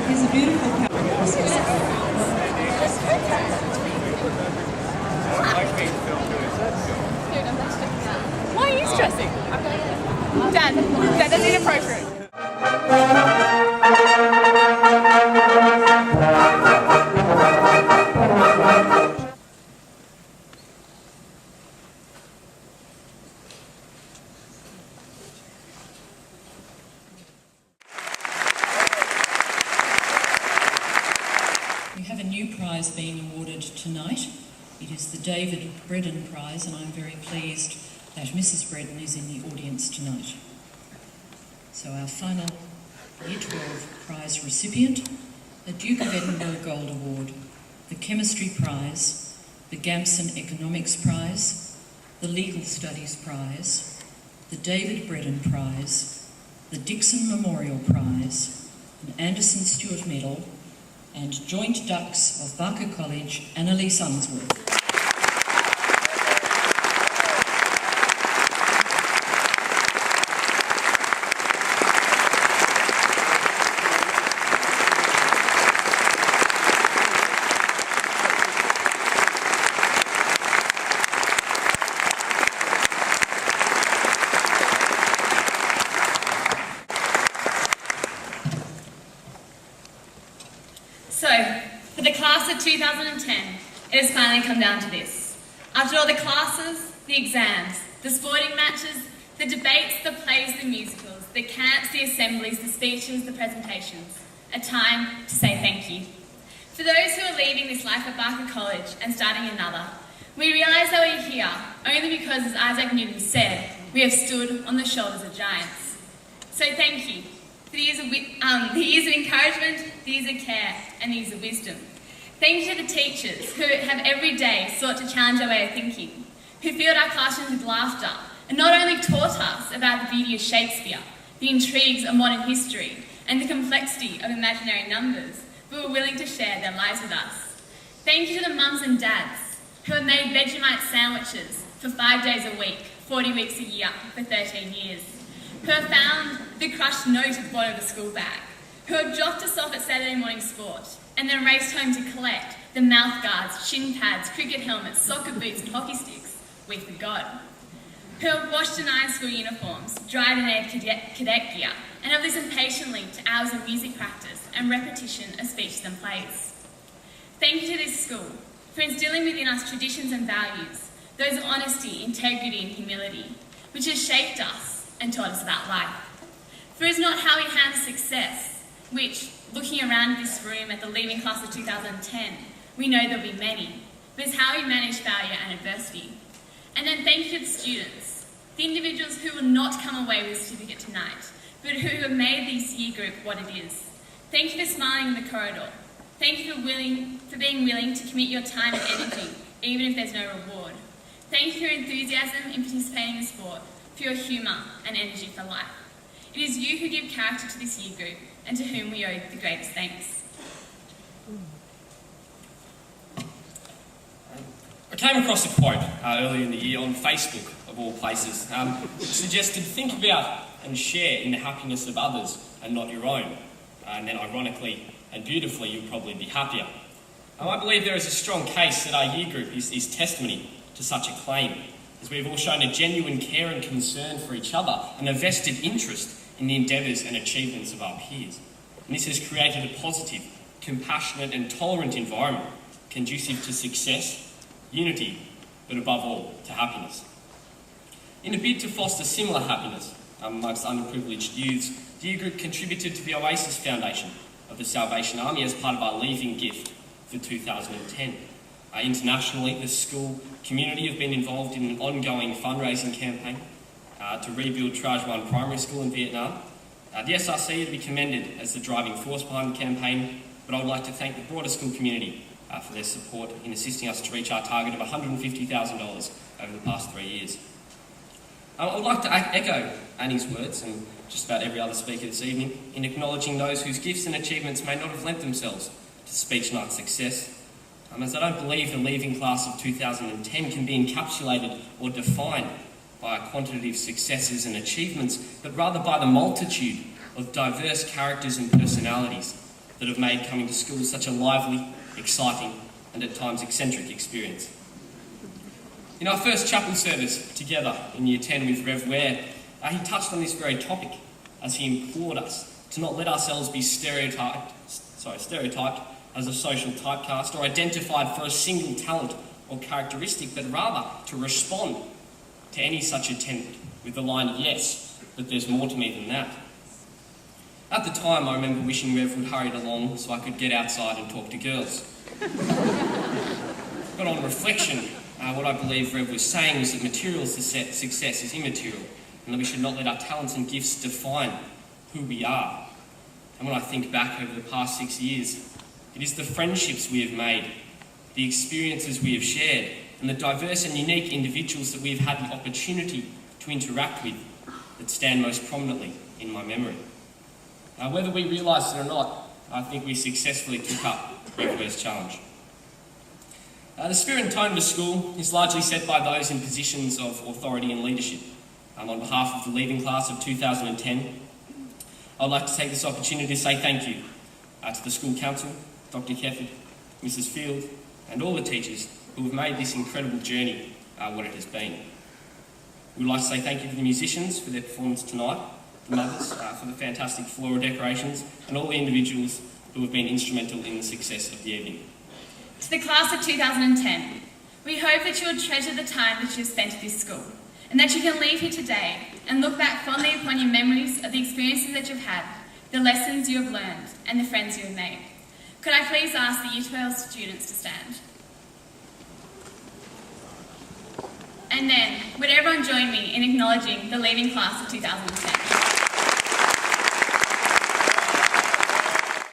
He's a beautiful character. Why are you stressing? Dad, that's inappropriate. We have a new prize being awarded tonight. It is the David Braddon Prize, and I'm very pleased that Mrs. Braddon is in the audience tonight. So our final Year 12 prize recipient, the Duke of Edinburgh Gold Award, the Chemistry Prize, the Gamson Economics Prize, the Legal Studies Prize, the David Braddon Prize, the Dixon Memorial Prize, an Anderson Stewart Medal, and Joint Dux of Barker College, Annalise Unsworth. So, for the class of 2010, it has finally come down to this. After all the classes, the exams, the sporting matches, the debates, the plays, the musicals, the camps, the assemblies, the speeches, the presentations, a time to say thank you. For those who are leaving this life at Barker College and starting another, we realise that we're here only because, as Isaac Newton said, we have stood on the shoulders of giants. So thank you. For the years of encouragement, the years of care, and the years of wisdom. Thank you to the teachers who have every day sought to challenge our way of thinking, who filled our classrooms with laughter, and not only taught us about the beauty of Shakespeare, the intrigues of modern history, and the complexity of imaginary numbers, but were willing to share their lives with us. Thank you to the mums and dads who have made Vegemite sandwiches for 5 days a week, 40 weeks a year, for 13 years. Who have found the crushed note at the bottom of the school bag, who have dropped us off at Saturday morning sport, and then raced home to collect the mouth guards, shin pads, cricket helmets, soccer boots and hockey sticks we forgot, who have washed and ironed school uniforms, dried and aired cadet gear, and have listened patiently to hours of music practice and repetition of speeches and plays. Thank you to this school for instilling within us traditions and values, those of honesty, integrity and humility, which has shaped us and taught us about life. For it's not how we handle success, which, looking around this room at the leaving class of 2010, we know there'll be many, but it's how we manage failure and adversity. And then thank you to the students, the individuals who will not come away with a certificate tonight, but who have made this year group what it is. Thank you for smiling in the corridor. Thank you for being willing to commit your time and energy, even if there's no reward. Thank you for your enthusiasm in participating in sport, for your humour and energy for life. It is you who give character to this year group and to whom we owe the greatest thanks. I came across a quote earlier in the year on Facebook, of all places, which suggested think about and share in the happiness of others and not your own. And then ironically and beautifully, you'll probably be happier. I believe there is a strong case that our year group is testimony to such a claim, as we have all shown a genuine care and concern for each other and a vested interest in the endeavours and achievements of our peers. And this has created a positive, compassionate and tolerant environment conducive to success, unity, but above all, to happiness. In a bid to foster similar happiness amongst underprivileged youths, the year group contributed to the Oasis Foundation of the Salvation Army as part of our leaving gift for 2010. Internationally, the school community have been involved in an ongoing fundraising campaign to rebuild Tra Juan Primary School in Vietnam. The SRC are to be commended as the driving force behind the campaign, but I would like to thank the broader school community for their support in assisting us to reach our target of $150,000 over the past 3 years. I would like to echo Annie's words and just about every other speaker this evening in acknowledging those whose gifts and achievements may not have lent themselves to speech night success, as I don't believe the leaving class of 2010 can be encapsulated or defined by our quantitative successes and achievements, but rather by the multitude of diverse characters and personalities that have made coming to school such a lively, exciting and at times eccentric experience. In our first chapel service together in Year 10 with Rev Ware, he touched on this very topic as he implored us to not let ourselves be stereotyped as a social typecast or identified for a single talent or characteristic, but rather to respond to any such attempt with the line, "Yes, but there's more to me than that." At the time, I remember wishing Rev would hurry it along so I could get outside and talk to girls. But on reflection, what I believe Rev was saying was that material success is immaterial and that we should not let our talents and gifts define who we are. And when I think back over the past 6 years, it is the friendships we have made, the experiences we have shared, and the diverse and unique individuals that we have had the opportunity to interact with that stand most prominently in my memory. Whether we realised it or not, I think we successfully took up Rev Ware's challenge. The spirit and tone of the school is largely set by those in positions of authority and leadership. On behalf of the leaving class of 2010, I would like to take this opportunity to say thank you to the school council, Dr. Kefford, Mrs. Field, and all the teachers who have made this incredible journey what it has been. We would like to say thank you to the musicians for their performance tonight, the mothers for the fantastic floral decorations, and all the individuals who have been instrumental in the success of the evening. To the class of 2010, we hope that you will treasure the time that you have spent at this school, and that you can leave here today and look back fondly upon your memories of the experiences that you've had, the lessons you have learned, and the friends you have made. Could I please ask the Year 12 students to stand? And then, would everyone join me in acknowledging the leaving class of 2010?